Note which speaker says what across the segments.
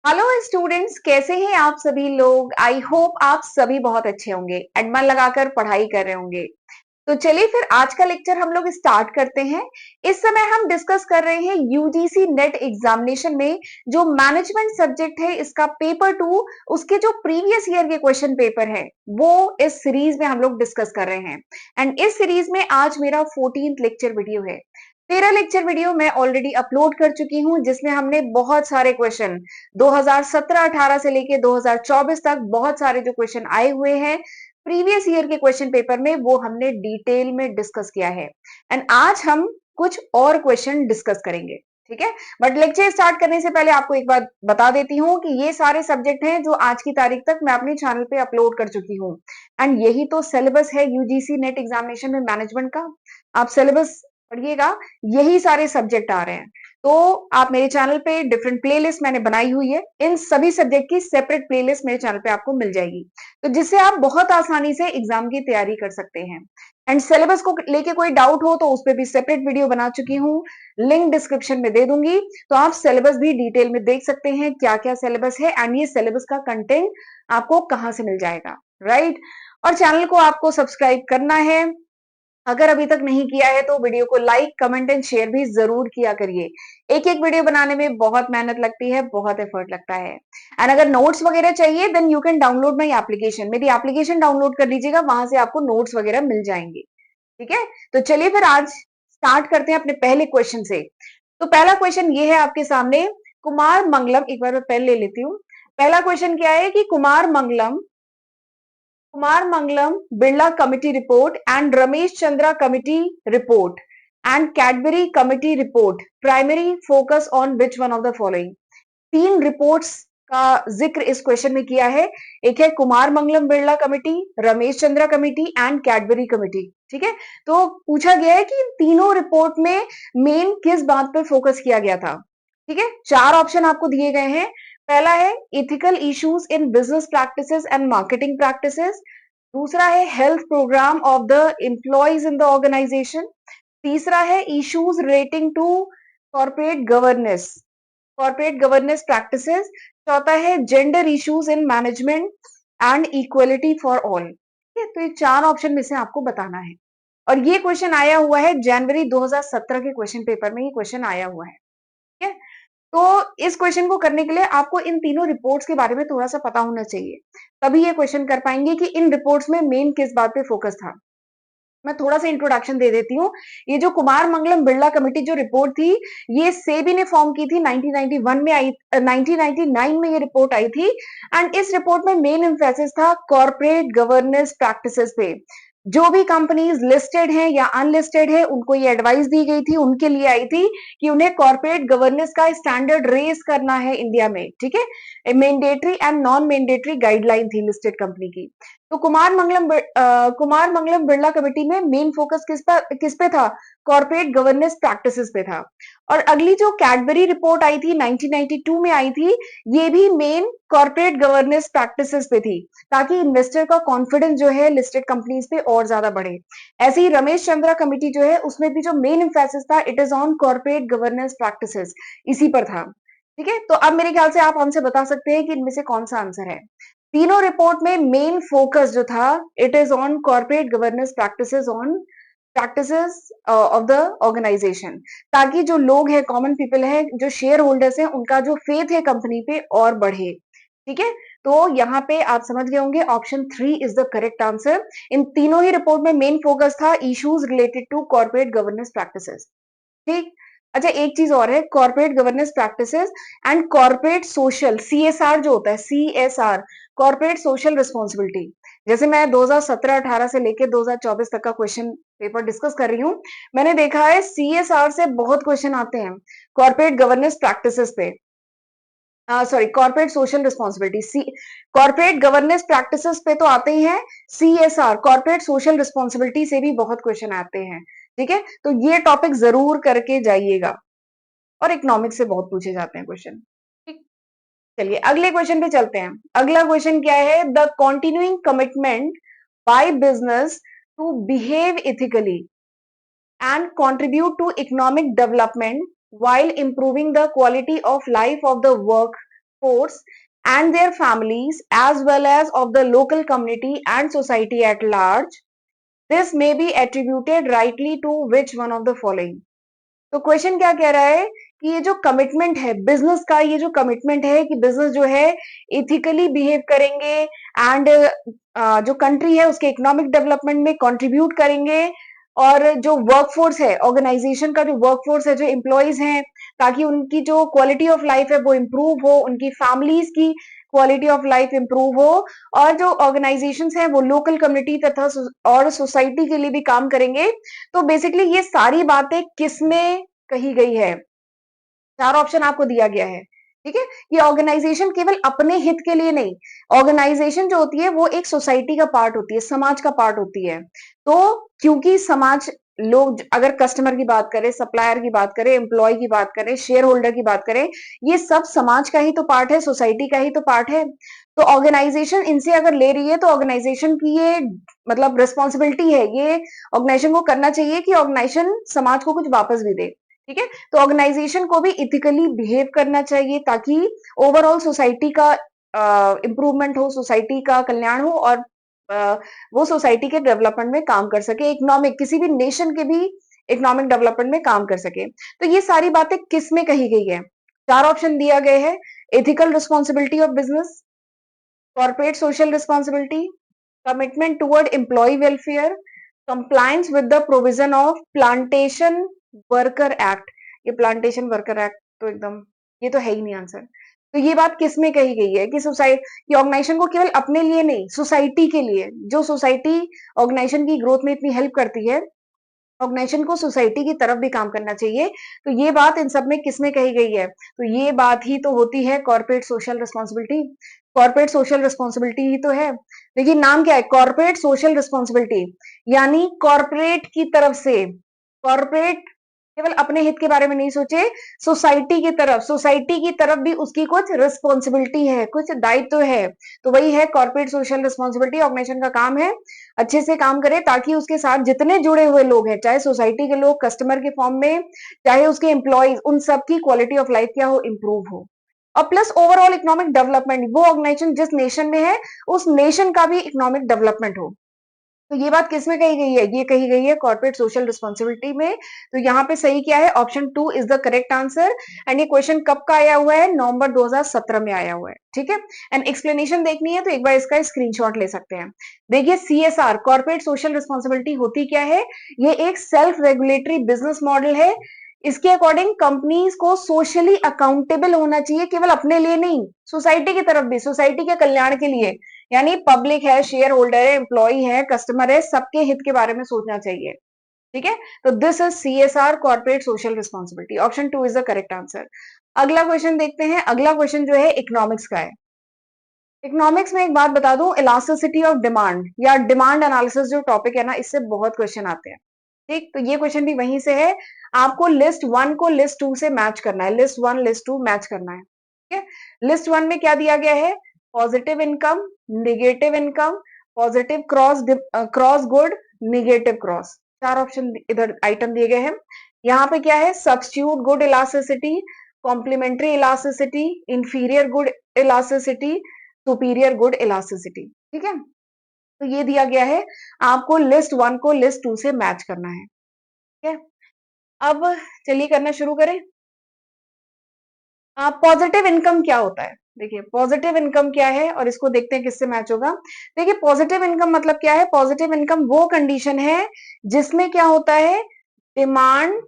Speaker 1: Hello students, कैसे हैं आप सभी लोग। आई होप आप सभी बहुत अच्छे होंगे, एंड मन लगाकर पढ़ाई कर रहे होंगे। तो चलिए फिर आज का लेक्चर हम लोग स्टार्ट करते हैं। इस समय हम डिस्कस कर रहे हैं यूजीसी नेट एग्जामिनेशन में जो मैनेजमेंट सब्जेक्ट है इसका पेपर 2, उसके जो प्रीवियस ईयर के क्वेश्चन पेपर है वो इस सीरीज में हम लोग डिस्कस कर रहे हैं। एंड इस सीरीज में आज मेरा 14th लेक्चर वीडियो है। 13 लेक्चर वीडियो मैं ऑलरेडी अपलोड कर चुकी हूं, जिसमें हमने बहुत सारे क्वेश्चन 2017-18 से लेके 2024 तक बहुत सारे जो क्वेश्चन आए हुए हैं प्रीवियस ईयर के क्वेश्चन पेपर में, वो हमने डिटेल में डिस्कस किया है। एंड आज हम कुछ और क्वेश्चन डिस्कस करेंगे, ठीक है। बट लेक्चर स्टार्ट करने से पहले आपको एक बात बता देती हूँ कि ये सारे सब्जेक्ट हैं जो आज की तारीख तक मैं अपने चैनल पे अपलोड कर चुकी हूँ। एंड यही तो सिलेबस है यूजीसी नेट एग्जामिनेशन में मैनेजमेंट का। आप सिलेबस पढ़िएगा, यही सारे सब्जेक्ट आ रहे हैं। तो आप मेरे चैनल पे डिफरेंट प्लेलिस्ट मैंने बनाई हुई है, इन सभी सब्जेक्ट की सेपरेट प्लेलिस्ट मेरे चैनल पे आपको मिल जाएगी, तो जिससे आप बहुत आसानी से एग्जाम की तैयारी कर सकते हैं। एंड सिलेबस को लेके कोई डाउट हो तो उस पर भी सेपरेट वीडियो बना चुकी हूँ, लिंक डिस्क्रिप्शन में दे दूंगी, तो आप सिलेबस भी डिटेल में देख सकते हैं क्या क्या सिलेबस है एंड ये सिलेबस का कंटेंट आपको कहाँ से मिल जाएगा, राइट। और चैनल को आपको सब्सक्राइब करना है, अगर अभी तक नहीं किया है तो वीडियो को लाइक कमेंट एंड शेयर भी जरूर किया करिए। एक एक वीडियो बनाने में बहुत मेहनत लगती है, बहुत एफर्ट लगता है। एंड अगर नोट्स वगैरह चाहिए then you can download my application, मेरी एप्लीकेशन डाउनलोड कर लीजिएगा, वहां से आपको नोट्स वगैरह मिल जाएंगे, ठीक है। तो चलिए फिर आज स्टार्ट करते हैं अपने पहले क्वेश्चन से। तो पहला क्वेश्चन ये है आपके सामने, कुमार मंगलम, एक बार मैं पेन ले लेती हूँ। पहला क्वेश्चन क्या है कि Kumar Mangalam Birla committee report and Ramesh Chandra committee report and Cadbury committee report primary focus on which one of the following. तीन रिपोर्ट्स का जिक्र इस क्वेश्चन में किया है। एक है Kumar Mangalam Birla committee, Ramesh Chandra committee and Cadbury committee, ठीक है। तो पूछा गया है कि इन तीनों रिपोर्ट में मेन किस बात पर फोकस किया गया था, ठीक है। चार ऑप्शन आपको दिए गए हैं। पहला है ethical issues in business practices and marketing practices. दूसरा है health programme of the employees in the organisation. तीसरा है issues relating to corporate governance, corporate governance practices. चौथा है gender issues in management and equality for all. ठीक है, तो ये चार ऑप्शन में से आपको बताना है। और ये क्वेश्चन आया हुआ है जनवरी 2017 के क्वेश्चन पेपर में, ये क्वेश्चन आया हुआ है, ठीक है। तो इस क्वेश्चन को करने के लिए आपको इन तीनों रिपोर्ट्स के बारे में थोड़ा सा पता होना चाहिए, तभी ये क्वेश्चन कर पाएंगे कि इन रिपोर्ट्स में मेन किस बात पे फोकस था। मैं थोड़ा सा इंट्रोडक्शन दे देती हूँ। ये जो कुमार मंगलम बिरला कमेटी जो रिपोर्ट थी, ये सेबी ने फॉर्म की थी 1991 में, आई 1999 में ये रिपोर्ट आई थी। एंड इस रिपोर्ट में मेन एम्फेसिस था कॉर्पोरेट गवर्नेंस प्रैक्टिसेस पे। जो भी कंपनीज लिस्टेड हैं या अनलिस्टेड है उनको ये एडवाइस दी गई थी, उनके लिए आई थी कि उन्हें कॉर्पोरेट गवर्नेंस का स्टैंडर्ड रेज करना है इंडिया में, ठीक है। Mandatory and non mandatory guideline थी लिस्टेड कंपनी की। तो कुमार मंगलम बिरला कमेटी में मेन फोकस किस पे था, कॉर्पोरेट गवर्नेंस प्रैक्टिसेस पे था। और अगली जो कैडबरी रिपोर्ट आई थी 1992 में आई थी, ये भी मेन कॉर्पोरेट गवर्नेंस प्रैक्टिसेस पे थी, ताकि इन्वेस्टर का कॉन्फिडेंस जो है लिस्टेड कंपनीज पे और ज्यादा बढ़े। ऐसे ही रमेश चंद्रा कमेटी जो है उसमें भी जो मेन एम्फेसिस था it is on corporate governance practices, इसी पर था, ठीक है। तो अब मेरे ख्याल से आप हमसे बता सकते हैं कि इनमें से कौन सा आंसर है। तीनों रिपोर्ट में मेन फोकस जो था it is on corporate governance practices of the organisation, ताकि जो लोग हैं, कॉमन पीपल है, जो शेयर होल्डर्स हैं, उनका जो फेथ है कंपनी पे और बढ़े, ठीक है। तो यहाँ पे आप समझ गए होंगे option 3 is the correct answer. इन तीनों ही रिपोर्ट में मेन फोकस था issues related to corporate governance practices, ठीक। अच्छा, एक चीज और है, corporate governance practices and corporate social, CSR जो होता है, सीएसआर कॉर्पोरेट सोशल रिस्पॉन्सिबिलिटी। जैसे मैं 2017-18 से लेके 2024 तक का क्वेश्चन पेपर डिस्कस कर रही हूँ, मैंने देखा है सीएसआर से बहुत क्वेश्चन आते हैं कॉर्पोरेट गवर्नेंस प्रैक्टिसेस पे, सॉरी कॉर्पोरेट सोशल रिस्पॉन्सिबिलिटी, सी कॉर्पोरेट गवर्नेंस प्रैक्टिसेस पे तो आते ही हैं, सीएसआर कॉर्पोरेट सोशल रिस्पॉन्सिबिलिटी से भी बहुत क्वेश्चन आते हैं, ठीक है। तो ये टॉपिक जरूर करके जाइएगा, और इकोनॉमिक्स से बहुत पूछे जाते हैं क्वेश्चन, ठीक। चलिए अगले क्वेश्चन पे चलते हैं। अगला क्वेश्चन क्या है, the continuing commitment by business to behave ethically and contribute to economic development while improving the quality of life of the force and their families as well as of the local community and society at large. This may be attributed rightly to which one of the following? तो question क्या कह रहा है कि ये जो commitment है business का, ये जो कमिटमेंट है कि बिजनेस जो है इथिकली बिहेव करेंगे एंड जो कंट्री है उसके इकोनॉमिक डेवलपमेंट में कंट्रीब्यूट करेंगे, और जो वर्कफोर्स है ऑर्गेनाइजेशन का, जो वर्कफोर्स है, जो एम्प्लॉयज हैं, ताकि उनकी जो क्वालिटी ऑफ लाइफ है वो इम्प्रूव हो, उनकी फैमिलीज की क्वालिटी ऑफ लाइफ इम्प्रूव हो, और जो ऑर्गेनाइजेशंस हैं वो लोकल कम्युनिटी तथा और सोसाइटी के लिए भी काम करेंगे। तो बेसिकली ये सारी बातें किसमें कही गई है? चार ऑप्शन आपको दिया गया है, ठीक है। ये ऑर्गेनाइजेशन केवल अपने हित के लिए नहीं, ऑर्गेनाइजेशन जो होती है वो एक सोसाइटी का पार्ट होती है, समाज का पार्ट होती है। तो क्योंकि समाज, लोग अगर कस्टमर की बात करें, सप्लायर की बात करें, एम्प्लॉय की बात करें, शेयर होल्डर की बात करें, ये सब समाज का ही तो पार्ट है, सोसाइटी का ही तो पार्ट है। तो ऑर्गेनाइजेशन इनसे अगर ले रही है तो ऑर्गेनाइजेशन की ये मतलब रिस्पॉन्सिबिलिटी है, ये ऑर्गेनाइजेशन को करना चाहिए कि ऑर्गेनाइजेशन समाज को कुछ वापस भी दे, ठीक है। तो ऑर्गेनाइजेशन को भी इथिकली बिहेव करना चाहिए ताकि ओवरऑल सोसाइटी का इंप्रूवमेंट हो, सोसाइटी का कल्याण हो, और वो सोसाइटी के डेवलपमेंट में काम कर सके, इकोनॉमिक, किसी भी नेशन के भी इकोनॉमिक डेवलपमेंट में काम कर सके। तो ये सारी बातें किस में कही गई है? चार ऑप्शन दिया गए हैं। Ethical responsibility of business, corporate social responsibility, commitment toward employee welfare, compliance with the provision of plantation worker act. ये प्लांटेशन वर्कर एक्ट तो एकदम, ये तो है ही नहीं आंसर। तो ये बात किस में कही गई है कि सोसाइटी, ऑर्गेनाइजेशन को केवल अपने लिए नहीं, सोसाइटी के लिए, जो सोसाइटी ऑर्गेनाइजेशन की ग्रोथ में इतनी हेल्प करती है, ऑर्गेनाइजेशन को सोसाइटी की तरफ भी काम करना चाहिए। तो ये बात इन सब में किस में कही गई है? तो ये बात ही तो होती है corporate social responsibility. Corporate social responsibility ही तो है। देखिए नाम क्या है, कॉर्पोरेट सोशल रिस्पॉन्सिबिलिटी, यानी कॉर्पोरेट की तरफ से, कॉर्पोरेट केवल अपने हित के बारे में नहीं सोचे, सोसाइटी की तरफ, सोसाइटी की तरफ भी उसकी कुछ रिस्पॉन्सिबिलिटी है, कुछ दायित्व है। तो वही है कॉर्पोरेट सोशल रिस्पॉन्सिबिलिटी। ऑर्गेनाइजेशन का काम है अच्छे से काम करे ताकि उसके साथ जितने जुड़े हुए लोग हैं, चाहे सोसाइटी के लोग कस्टमर के फॉर्म में, चाहे उसके एम्प्लॉयज, उन सब की क्वालिटी ऑफ लाइफ क्या हो, इंप्रूव हो। और प्लस ओवरऑल इकोनॉमिक डेवलपमेंट, वो ऑर्गेनाइजेशन जिस नेशन में है उस नेशन का भी इकोनॉमिक डेवलपमेंट हो। तो ये बात किसमें कही गई है? ये कही गई है कॉर्पोरेट सोशल रिस्पॉन्सिबिलिटी में। तो यहाँ पे सही क्या है? Option 2 is the correct answer. And ये क्वेश्चन कब का आया हुआ है? नवंबर 2017 में आया हुआ है, ठीक है। एंड एक्सप्लेनेशन देखनी है तो एक बार इसका स्क्रीनशॉट ले सकते हैं। देखिए सीएसआर, कॉर्पोरेट सोशल रिस्पॉन्सिबिलिटी होती क्या है? ये एक सेल्फ रेगुलेटरी बिजनेस मॉडल है। इसके अकॉर्डिंग कंपनीज को सोशली अकाउंटेबल होना चाहिए, केवल अपने लिए नहीं, सोसाइटी की तरफ भी, सोसाइटी के कल्याण के लिए। यानी पब्लिक है, शेयर होल्डर है, एम्प्लॉय है, कस्टमर है, सबके हित के बारे में सोचना चाहिए, ठीक है। तो this is CSR, corporate social responsibility. Option 2 is the correct answer. अगला क्वेश्चन देखते हैं। अगला क्वेश्चन जो है इकोनॉमिक्स का है। इकोनॉमिक्स में एक बात बता दूं, इलास्टिसिटी ऑफ डिमांड या डिमांड एनालिसिस जो टॉपिक है ना, इससे बहुत क्वेश्चन आते हैं, ठीक। तो ये क्वेश्चन भी वहीं से है। आपको लिस्ट 1 को लिस्ट 2 से मैच करना है, लिस्ट 1 लिस्ट 2 मैच करना है, ठीक है। लिस्ट 1 में क्या दिया गया है? Positive income, negative income, positive cross good, negative cross, चार ऑप्शन इधर आइटम दिए गए हैं। यहाँ पे क्या है? Substitute good elasticity, complementary elasticity, inferior good elasticity, superior good elasticity, ठीक है। तो ये दिया गया है, आपको लिस्ट 1 को लिस्ट 2 से मैच करना है, ठीक है। अब चलिए करना शुरू करें। पॉजिटिव इनकम क्या होता है? देखिए पॉजिटिव इनकम क्या है और इसको देखते हैं किससे मैच होगा। देखिए पॉजिटिव इनकम मतलब क्या है? पॉजिटिव इनकम वो कंडीशन है जिसमें क्या होता है? डिमांड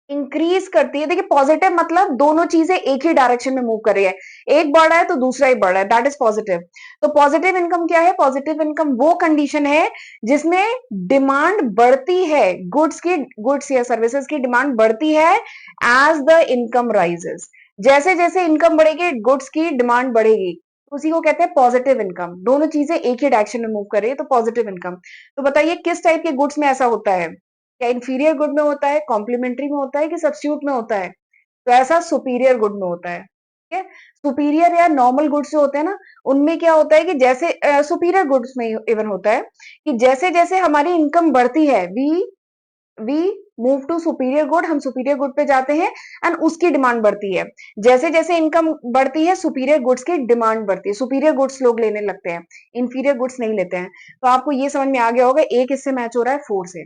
Speaker 1: इंक्रीज करती है। देखिए पॉजिटिव मतलब दोनों चीजें एक ही डायरेक्शन में मूव कर रही है, एक बढ़ रहा है तो दूसरा ही बढ़ रहा है, दैट इज पॉजिटिव। तो पॉजिटिव इनकम क्या है? पॉजिटिव इनकम वो कंडीशन है जिसमें डिमांड बढ़ती है, गुड्स या सर्विसेज की डिमांड बढ़ती है एज द इनकम राइजेस। जैसे जैसे इनकम बढ़ेगी गुड्स की डिमांड बढ़ेगी, उसी को कहते हैं पॉजिटिव इनकम। दोनों चीजें एक ही डायरेक्शन में मूव कर रही है तो पॉजिटिव इनकम। तो बताइए किस टाइप के गुड्स में ऐसा होता है? क्या इंफीरियर गुड में होता है, कॉम्प्लीमेंट्री में होता है कि सब्स्टिट्यूट में होता है? तो ऐसा सुपीरियर गुड में होता है, ठीक है। सुपीरियर या नॉर्मल गुड्स जो होते हैं ना, उनमें क्या होता है कि जैसे सुपीरियर गुड्स में इवन होता है कि जैसे जैसे हमारी इनकम बढ़ती है, we we move to superior good, हम सुपीरियर गुड पे जाते हैं एंड उसकी डिमांड बढ़ती है। जैसे जैसे इनकम बढ़ती है सुपीरियर गुड्स की डिमांड बढ़ती है, सुपीरियर गुड्स लोग लेने लगते हैं, इंफीरियर गुड्स नहीं लेते हैं। तो आपको ये समझ में आ गया होगा, एक इससे मैच हो रहा है 4 से।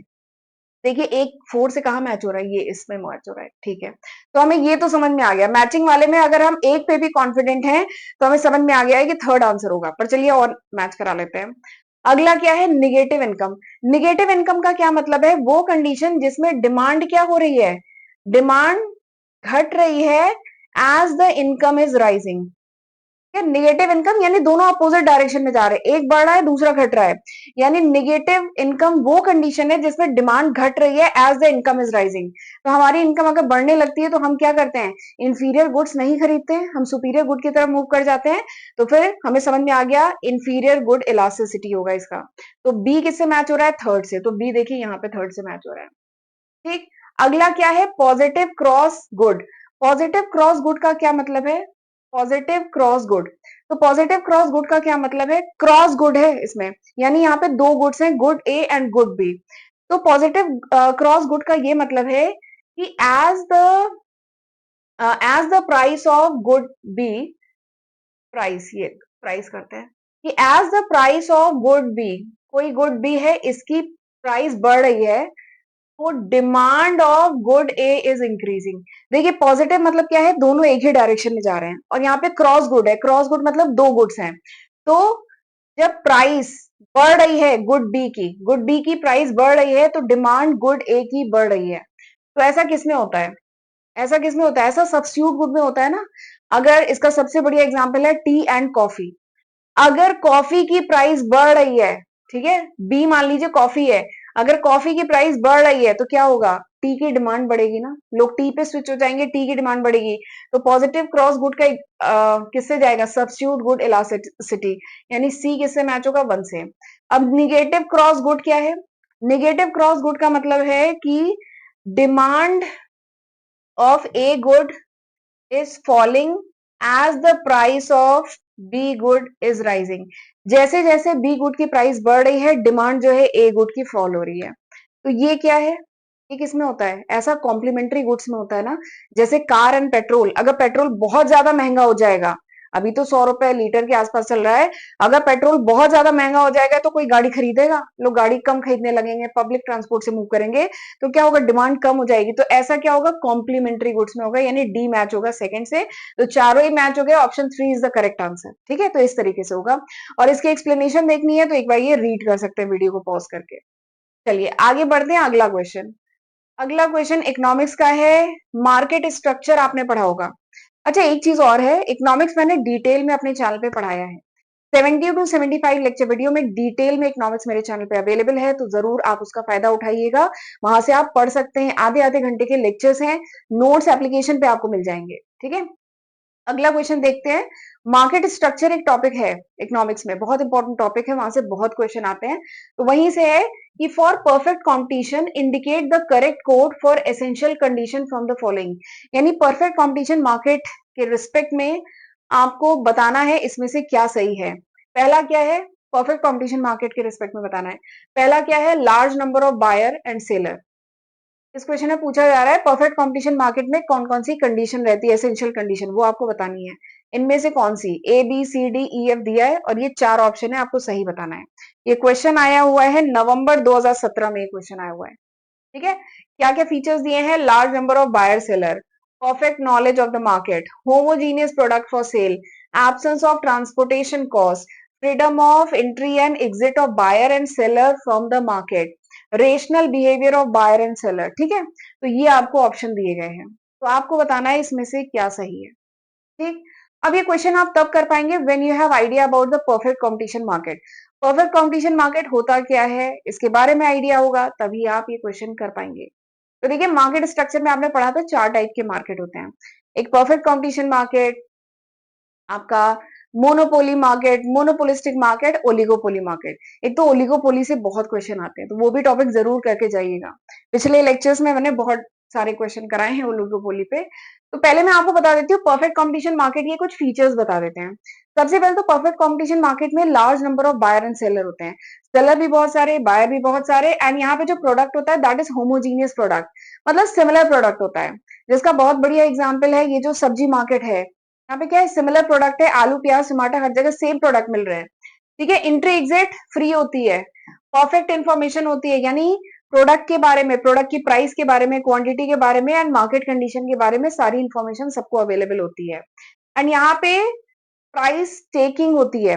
Speaker 1: देखिए एक 4 से कहा मैच हो रहा है, ये इसमें मैच हो रहा है, ठीक है। तो हमें ये तो समझ में आ गया, मैचिंग वाले में अगर हम एक पे भी कॉन्फिडेंट हैं तो हमें समझ में आ गया है कि थर्ड आंसर होगा। पर चलिए और मैच करा लेते हैं। अगला क्या है, निगेटिव इनकम। निगेटिव इनकम का क्या मतलब है, वो कंडीशन जिसमें डिमांड क्या हो रही है, डिमांड घट रही है as the income is rising. Negative income यानी दोनों अपोजिट डायरेक्शन में जा रहे हैं, एक बढ़ रहा है दूसरा घट रहा है। यानी निगेटिव इनकम वो कंडीशन है जिसमें डिमांड घट रही है as the income is rising. तो हमारी इनकम अगर बढ़ने लगती है तो हम क्या करते हैं, इंफीरियर गुड्स नहीं खरीदते हैं, हम सुपीरियर गुड की तरफ मूव कर जाते हैं। तो फिर हमें समझ में आ गया इंफीरियर गुड इलास्टिसिटी होगा इसका। तो बी किससे मैच हो रहा है, थर्ड से। तो बी देखिए यहाँ पे थर्ड से मैच हो रहा है, ठीक। अगला क्या है, positive cross good. Positive cross good का क्या मतलब है, पॉजिटिव क्रॉस गुड। तो पॉजिटिव क्रॉस गुड का क्या मतलब है, क्रॉस गुड है इसमें, यानी यहाँ पे दो गुड्स हैं, good A and good B. तो पॉजिटिव क्रॉस गुड का ये मतलब है कि as the price of good B, price, ये प्राइस करते हैं कि as the price of good B, कोई गुड बी है इसकी प्राइस बढ़ रही है, वो demand of good A is increasing. देखिए पॉजिटिव मतलब क्या है, दोनों एक ही डायरेक्शन में जा रहे हैं, और यहाँ पे क्रॉस गुड है, क्रॉस गुड मतलब दो गुड्स हैं। तो जब प्राइस बढ़ रही है गुड बी की, गुड बी की प्राइस बढ़ रही है तो डिमांड गुड ए की बढ़ रही है। तो ऐसा किसमें होता है, ऐसा किसमें होता है, ऐसा सब्स्टिट्यूट गुड में होता है ना। अगर इसका सबसे बढ़िया एग्जांपल है टी एंड कॉफी। अगर कॉफी की प्राइस बढ़ रही है, ठीक है, बी मान लीजिए कॉफी है, अगर कॉफी की प्राइस बढ़ रही है तो क्या होगा, टी की डिमांड बढ़ेगी ना, लोग टी पे स्विच हो जाएंगे, टी की डिमांड बढ़ेगी। तो पॉजिटिव क्रॉस गुड का किससे जाएगा, सब्स्टिट्यूट गुड इलास्टिसिटी, यानी सी किससे मैच होगा, वन से। अब निगेटिव क्रॉस गुड क्या है, निगेटिव क्रॉस गुड का मतलब है कि demand of a good is falling as the price of B good is rising। जैसे जैसे B गुड की प्राइस बढ़ रही है डिमांड जो है A गुड की फॉल हो रही है। तो ये क्या है, ये किसमें होता है, ऐसा कॉम्प्लीमेंट्री गुड्स में होता है ना। जैसे कार एंड पेट्रोल, अगर पेट्रोल बहुत ज्यादा महंगा हो जाएगा, अभी तो 100 रुपए लीटर के आसपास चल रहा है, अगर पेट्रोल बहुत ज्यादा महंगा हो जाएगा तो कोई गाड़ी खरीदेगा, लोग गाड़ी कम खरीदने लगेंगे, पब्लिक ट्रांसपोर्ट से मूव करेंगे। तो क्या होगा, डिमांड कम हो जाएगी। तो ऐसा क्या होगा, कॉम्प्लीमेंट्री गुड्स में होगा, यानी डी मैच होगा सेकंड से। तो चारों ही मैच हो गए, option 3 is the correct answer, ठीक है। तो इस तरीके से होगा, और इसकी एक्सप्लेनेशन देखनी है तो एक बार ये रीड कर सकते हैं वीडियो को पॉज करके। चलिए आगे बढ़ते हैं, अगला क्वेश्चन। अगला क्वेश्चन इकोनॉमिक्स का है, मार्केट स्ट्रक्चर आपने पढ़ा होगा। अच्छा एक चीज और है, इकोनॉमिक्स मैंने डिटेल में अपने चैनल पे पढ़ाया है, 70 टू 75 लेक्चर वीडियो में डिटेल में इकोनॉमिक्स मेरे चैनल पे अवेलेबल है, तो जरूर आप उसका फायदा उठाइएगा, वहां से आप पढ़ सकते हैं, आधे आधे घंटे के लेक्चर्स हैं, नोट्स एप्लीकेशन पे आपको मिल जाएंगे, ठीक है। अगला क्वेश्चन देखते हैं, मार्केट स्ट्रक्चर एक टॉपिक है इकोनॉमिक्स में, बहुत इंपॉर्टेंट टॉपिक है, वहां से बहुत क्वेश्चन आते हैं। तो वहीं से है कि for perfect competition indicate the correct code for essential condition from the following. यानी परफेक्ट कॉम्पिटिशन मार्केट के रिस्पेक्ट में आपको बताना है इसमें से क्या सही है। पहला क्या है, परफेक्ट कॉम्पिटिशन मार्केट के रिस्पेक्ट में बताना है। पहला क्या है, large number of buyer and seller. इस क्वेश्चन में पूछा जा रहा है परफेक्ट कंपटीशन मार्केट में कौन कौन सी कंडीशन रहती है, एसेंशियल कंडीशन, वो आपको बतानी है। इनमें से कौन सी, A B C D E F दिया है और ये चार ऑप्शन है, आपको सही बताना है। ये क्वेश्चन आया हुआ है नवंबर 2017 में, ये क्वेश्चन आया हुआ है, ठीक है। क्या क्या फीचर्स दिए हैं, large number of buyer seller, perfect knowledge of the market, homogeneous product for sale, absence of transportation cost, freedom of entry and exit of buyer and seller from the market, rational behaviour of buyer and seller, ठीक है। तो ये आपको option दिए गए हैं, तो आपको बताना है इसमें से क्या सही है, ठीक। अब ये क्वेश्चन आप तब कर पाएंगे when you have idea about the perfect competition market. Perfect competition market होता क्या है इसके बारे में आइडिया होगा, तभी आप ये क्वेश्चन कर पाएंगे। तो देखिए मार्केट स्ट्रक्चर में आपने पढ़ा था चार टाइप के मार्केट होते हैं, एक परफेक्ट कंपटीशन मार्केट, आपका monopoly market, monopolistic market, oligopoly market. एक तो ओलिगोपोली से बहुत क्वेश्चन आते हैं, तो वो भी टॉपिक जरूर करके जाइएगा। पिछले लेक्चर्स में मैंने बहुत सारे क्वेश्चन कराए हैं ओलिगोपोली पे, तो पहले मैं आपको बता देती हूँ परफेक्ट कंपटीशन मार्केट के कुछ फीचर्स बता देते हैं। सबसे पहले तो परफेक्ट कंपटीशन मार्केट में large number of buyer and seller होते हैं। सेलर भी बहुत सारे, बायर भी बहुत सारे, एंड यहाँ पे जो प्रोडक्ट होता है दैट इज होमोजीनियस प्रोडक्ट, मतलब सिमिलर प्रोडक्ट होता है। जिसका बहुत बढ़िया एग्जाम्पल है ये जो सब्जी मार्केट है। यहाँ पे क्या है, सिमिलर प्रोडक्ट है, आलू प्याज टमाटर हर जगह सेम प्रोडक्ट मिल रहे हैं। ठीक है, एंट्री एग्जिट फ्री होती है, परफेक्ट इंफॉर्मेशन होती है, यानी प्रोडक्ट के बारे में, प्रोडक्ट की प्राइस के बारे में, क्वांटिटी के बारे में एंड मार्केट कंडीशन के बारे में सारी इंफॉर्मेशन सबको अवेलेबल होती है। एंड यहाँ पे प्राइस टेकिंग होती है,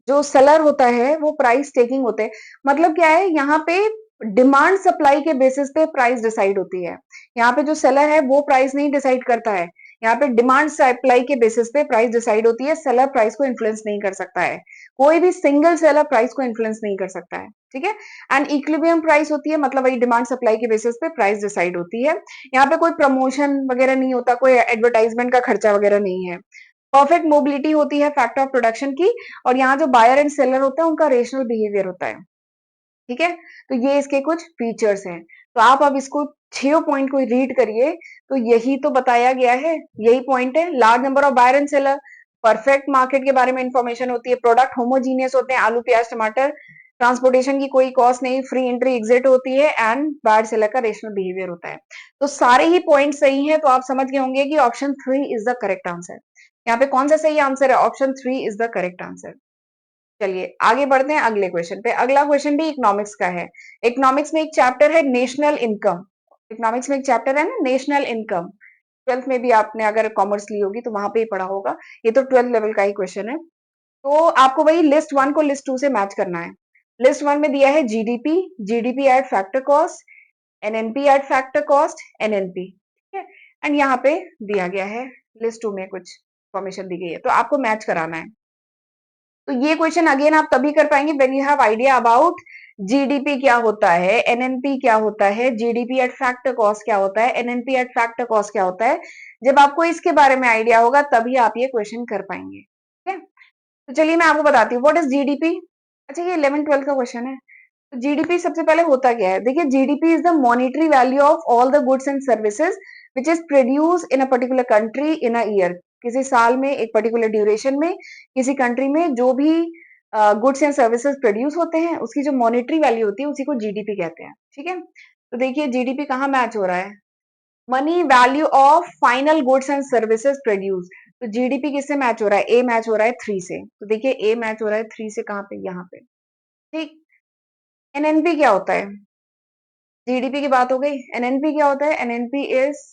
Speaker 1: जो सेलर होता है वो प्राइस टेकिंग होते हैं। मतलब क्या है, यहाँ पे डिमांड सप्लाई के बेसिस पे प्राइस डिसाइड होती है। यहाँ पे जो सेलर है वो प्राइस नहीं डिसाइड करता है, यहाँ पे डिमांड सप्लाई के बेसिस पे प्राइस डिसाइड होती है। सेलर प्राइस को इन्फ्लुएंस नहीं कर सकता है, कोई भी सिंगल सेलर प्राइस को इन्फ्लुएंस नहीं कर सकता है। ठीक है, एंड इक्विलिब्रियम प्राइस होती है, मतलब वही डिमांड सप्लाई के बेसिस पे प्राइस डिसाइड होती है। यहाँ पे कोई प्रमोशन वगैरह नहीं होता, कोई एडवर्टाइजमेंट का खर्चा वगैरह नहीं है। परफेक्ट मोबिलिटी होती है फैक्टर ऑफ प्रोडक्शन की, और यहाँ जो बायर एंड सेलर होता है उनका रेशनल बिहेवियर होता है। ठीक है, तो ये इसके कुछ फीचर्स हैं। तो आप अब इसको 6 पॉइंट को रीड करिए, तो यही तो बताया गया है, यही पॉइंट है। Large number of buyer and seller, perfect market के बारे में इंफॉर्मेशन होती है, प्रोडक्ट होमोजीनियस होते हैं, आलू प्याज टमाटर, ट्रांसपोर्टेशन की कोई कॉस्ट नहीं, फ्री एंट्री एग्जिट होती है, एंड बायर सेलर का रेशनल बिहेवियर होता है। तो सारे ही पॉइंट सही हैं, तो आप समझ गए होंगे कि option 3 is the correct answer. यहाँ पे कौन सा सही आंसर है, option 3 is the correct answer. चलिए आगे बढ़ते हैं अगले क्वेश्चन पे। अगला क्वेश्चन भी इकोनॉमिक्स का है। इकोनॉमिक्स में एक चैप्टर है नेशनल इनकम। इकोनॉमिक्स में एक चैप्टर है ना नेशनल इनकम, ट्वेल्थ में भी आपने अगर कॉमर्स ली होगी तो वहां पे ही पढ़ा होगा। ये तो 12th लेवल का ही क्वेश्चन है। तो आपको वही लिस्ट 1 को लिस्ट 2 से मैच करना है। लिस्ट 1 में दिया है GDP, GDP at factor cost, NNP eight factor cost, NNP. ठीक है, एंड यहाँ पे दिया गया है लिस्ट 2 में कुछ इंफॉर्मेशन दी गई है, तो आपको मैच कराना है। तो ये क्वेश्चन अगेन आप तभी कर पाएंगे when you have idea about GDP क्या होता है, एनएनपी क्या होता है, जीडीपी एट फैक्टर कॉस्ट क्या होता है, एनएनपी एट फैक्टर कॉस्ट क्या होता है। जब आपको इसके बारे में आइडिया होगा तभी आप ये क्वेश्चन कर पाएंगे। ठीक है, तो चलिए मैं आपको बताती हूँ व्हाट इज जीडीपी। अच्छा, ये 11th 12th का क्वेश्चन है। तो जीडीपी सबसे पहले होता क्या है, देखिए GDP is the monetary value of all the goods and services which is produce in a particular country in a year. किसी साल में एक पर्टिकुलर ड्यूरेशन में किसी कंट्री में जो भी गुड्स एंड सर्विसेज प्रोड्यूस होते हैं उसकी जो मॉनिटरी वैल्यू होती है उसी को जीडीपी कहते हैं। ठीक है, तो देखिए जीडीपी कहाँ मैच हो रहा है, money value of final goods and services produce. तो जीडीपी किससे मैच हो रहा है, ए मैच हो रहा है 3 से। तो देखिए ए मैच हो रहा है 3 से, कहाँ पे, यहाँ पे। ठीक, एनएनपी क्या होता है, जीडीपी की बात हो गई, एनएनपी क्या होता है, एनएनपी इज,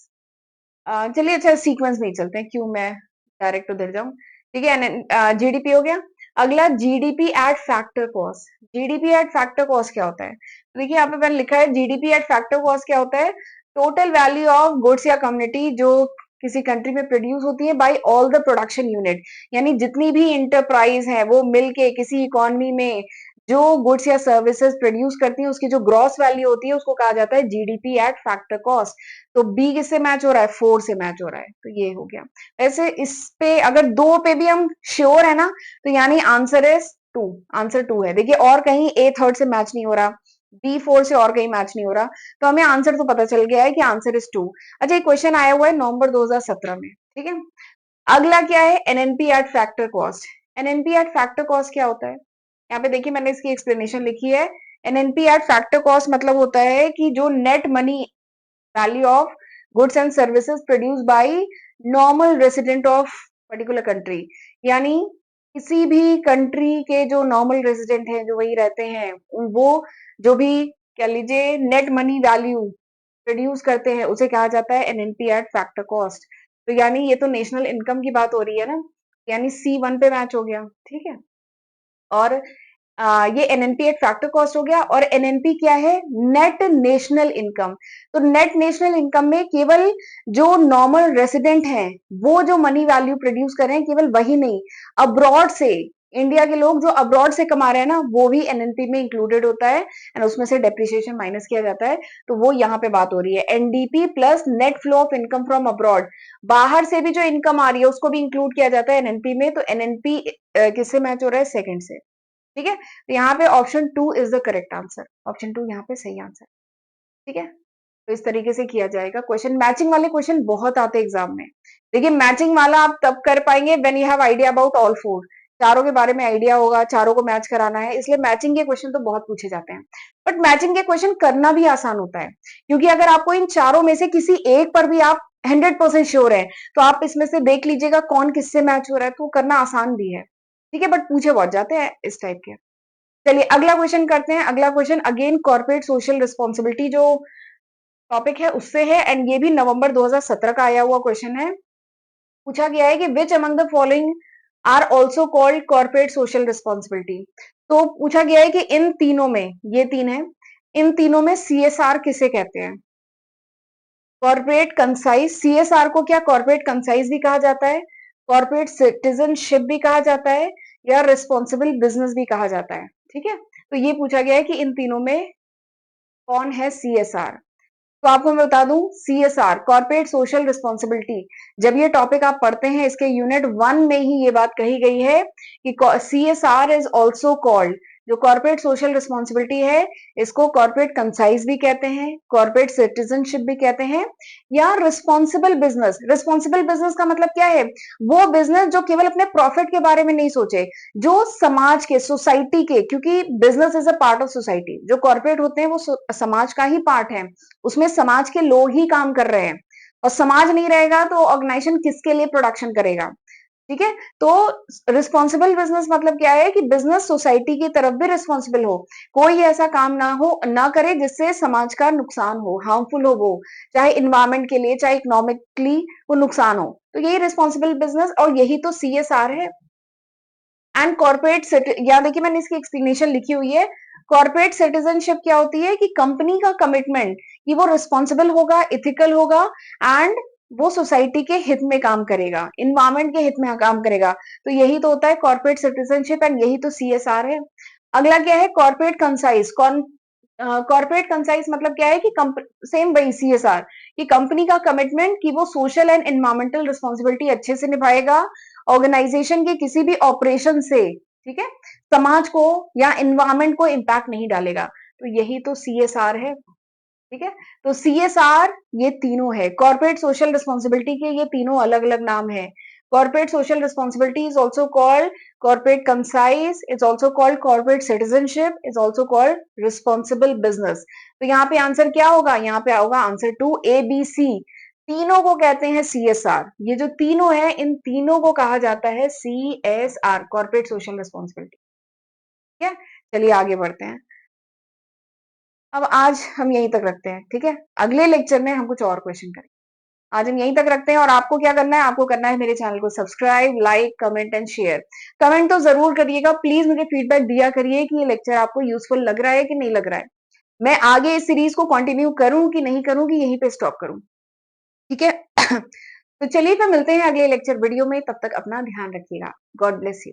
Speaker 1: चलिए अच्छा सीक्वेंस में ही चलते हैं, क्यों मैं डायरेक्ट उधर जाऊं। ठीक है, जीडीपी हो गया। अगला GDP at factor cost. GDP at factor cost क्या होता है, तो देखिए यहाँ पे मैंने लिखा है जीडीपी एट फैक्टर कॉस्ट क्या होता है, टोटल वैल्यू ऑफ गुड्स या कम्युनिटी जो किसी कंट्री में प्रोड्यूस होती है by all the production unit, यानी जितनी भी इंटरप्राइज है वो मिलके किसी इकोनॉमी में जो गुड्स या सर्विसेज प्रोड्यूस करती है उसकी जो ग्रॉस वैल्यू होती है उसको कहा जाता है जीडीपी एट फैक्टर कॉस्ट। तो बी किससे मैच हो रहा है, 4 से मैच हो रहा है, तो ये हो गया। वैसे इस पे अगर 2 पे भी हम श्योर है ना, तो यानी आंसर इज 2, आंसर 2 है। देखिए और कहीं ए थर्ड से मैच नहीं हो रहा, बी 4 से और कहीं मैच नहीं हो रहा, तो हमें आंसर तो पता चल गया है कि आंसर इज 2। अच्छा, ये क्वेश्चन आया हुआ है नवंबर 2017 में। ठीक है, अगला क्या है, NNP eight factor cost. NNP eight factor cost क्या होता है, यहाँ पे देखिए मैंने इसकी एक्सप्लेनेशन लिखी है। एनएनपी एट फैक्टर कॉस्ट मतलब होता है कि जो net money value of goods and services produce by normal resident of particular country, यानी किसी भी कंट्री के जो नॉर्मल रेसिडेंट हैं जो वही रहते हैं, वो जो भी कह लीजिए नेट मनी वैल्यू प्रोड्यूस करते हैं उसे कहा जाता है एनएनपी एट फैक्टर कॉस्ट। तो यानी ये तो नेशनल इनकम की बात हो रही है ना, यानी C1 पे मैच हो गया। ठीक है, और ये एनएनपी एट फैक्टर कॉस्ट हो गया। और एनएनपी क्या है, नेट नेशनल इनकम। तो नेट नेशनल इनकम में केवल जो नॉर्मल रेसिडेंट हैं वो जो मनी वैल्यू प्रोड्यूस कर रहे हैं, केवल वही नहीं, अब्रॉड से, इंडिया के लोग जो अब्रॉड से कमा रहे हैं ना वो भी एनएनपी में इंक्लूडेड होता है, एंड उसमें से डेप्रिसिएशन माइनस किया जाता है। तो वो यहाँ पे बात हो रही है NDP plus net flow of income from abroad, बाहर से भी जो इनकम आ रही है उसको भी इंक्लूड किया जाता है एनएनपी में। तो एनएनपी किससे मैच हो रहा है, सेकंड से। ठीक है, तो यहाँ पे option 2 is the correct answer, option 2 यहाँ पे सही आंसर। ठीक है, तो इस तरीके से किया जाएगा क्वेश्चन। मैचिंग वाले क्वेश्चन बहुत आते हैं एग्जाम में। देखिए मैचिंग वाला आप तब कर पाएंगे when you have idea about all four, चारों के बारे में आइडिया होगा, चारों को मैच कराना है, इसलिए मैचिंग के क्वेश्चन तो बहुत पूछे जाते हैं। बट मैचिंग के क्वेश्चन करना भी आसान होता है, क्योंकि अगर आपको इन चारों में से किसी एक पर भी आप 100% श्योर है, तो आप इसमें से देख लीजिएगा कौन किससे मैच हो रहा है, तो करना आसान भी है। ठीक है, बट पूछे बहुत जाते हैं इस टाइप के। चलिए अगला क्वेश्चन करते हैं। अगला question again corporate social responsibility जो टॉपिक है उससे है, एंड ये भी नवंबर 2017 का आया हुआ क्वेश्चन है। पूछा गया है कि which among the following are also called corporate social responsibility. तो पूछा गया है कि इन तीनों में, ये तीन है, इन तीनों में सीएसआर किसे कहते हैं? कॉर्पोरेट कंसाइज, सीएसआर को क्या कॉर्पोरेट कंसाइज भी कहा जाता है, कॉर्पोरेट सिटीजनशिप भी कहा जाता है, या रिस्पॉन्सिबल बिजनेस भी कहा जाता है। ठीक है, तो ये पूछा गया है कि इन तीनों में कौन है सीएसआर। तो आपको मैं बता दूं, सीएसआर कॉर्पोरेट सोशल रिस्पॉन्सिबिलिटी, जब ये टॉपिक आप पढ़ते हैं इसके यूनिट 1 में ही ये बात कही गई है कि सीएसआर इज ऑल्सो कॉल्ड, जो कॉर्पोरेट सोशल रिस्पॉन्सिबिलिटी है इसको कॉर्पोरेट कंसाइज भी कहते हैं, कॉर्पोरेट सिटीजनशिप भी कहते हैं, या रिस्पॉन्सिबल बिजनेस। रिस्पॉन्सिबल बिजनेस का मतलब क्या है? वो बिजनेस जो केवल अपने प्रॉफिट के बारे में नहीं सोचे, जो समाज के, सोसाइटी के, क्योंकि business is a part of society, जो कॉर्पोरेट होते हैं वो समाज का ही पार्ट है, उसमें समाज के लोग ही काम कर रहे हैं, और समाज नहीं रहेगा तो ऑर्गेनाइजेशन किसके लिए प्रोडक्शन करेगा। ठीक है, तो रिस्पॉन्सिबल बिजनेस मतलब क्या है कि बिजनेस सोसाइटी की तरफ भी रिस्पॉन्सिबल हो, कोई ऐसा काम ना करे जिससे समाज का नुकसान हो, हार्मफुल हो वो, चाहे इन्वायरमेंट के लिए चाहे इकोनॉमिकली वो नुकसान हो, तो यही रिस्पॉन्सिबल बिजनेस और यही तो सीएसआर है। एंड कॉर्पोरेट, या देखिए मैंने इसकी एक्सप्लेनेशन लिखी हुई है। कॉर्पोरेट सिटीजनशिप क्या होती है कि कंपनी का कमिटमेंट कि वो रिस्पॉन्सिबल होगा, इथिकल होगा, एंड वो सोसाइटी के हित में काम करेगा, इन्वायरमेंट के हित में काम करेगा, तो यही तो होता है कॉर्पोरेट सिटीजनशिप, एंड यही तो सीएसआर है। अगला क्या है? Corporate concise. कॉर्पोरेट कंसाइज मतलब क्या है कि सेम वही सीएसआर, कि कंपनी का कमिटमेंट कि वो सोशल एंड एनवायरमेंटल रिस्पॉन्सिबिलिटी अच्छे से निभाएगा, ऑर्गेनाइजेशन के किसी भी ऑपरेशन से, ठीक है, समाज को या इन्वायरमेंट को इंपैक्ट नहीं डालेगा, तो यही तो सीएसआर है। ठीक है, तो सीएसआर ये तीनों है, कॉर्पोरेट सोशल रिस्पॉन्सिबिलिटी के ये तीनों अलग अलग नाम है। Corporate social responsibility is also called corporate concise, is also called corporate citizenship, is also called responsible business. तो यहाँ पे आंसर क्या होगा? यहाँ पे होगा आंसर 2 ABC। तीनों को कहते हैं सीएसआर, ये जो तीनों है इन तीनों को कहा जाता है सीएसआर, कॉर्पोरेट सोशल रिस्पॉन्सिबिलिटी। ठीक है, चलिए आगे बढ़ते हैं। अब आज हम यहीं तक रखते हैं, ठीक है, अगले लेक्चर में हम कुछ और क्वेश्चन करेंगे। आज हम यहीं तक रखते हैं, और आपको क्या करना है? आपको करना है मेरे चैनल को subscribe, like, comment and share. Comment तो जरूर करिएगा, प्लीज मुझे फीडबैक दिया करिए कि ये लेक्चर आपको यूजफुल लग रहा है कि नहीं लग रहा है, मैं आगे इस सीरीज को कंटिन्यू करूं कि नहीं करूं, कि यहीं पे स्टॉप करूं। ठीक है तो चलिए फिर मिलते हैं अगले लेक्चर वीडियो में, तब तक अपना ध्यान रखिएगा। God bless you.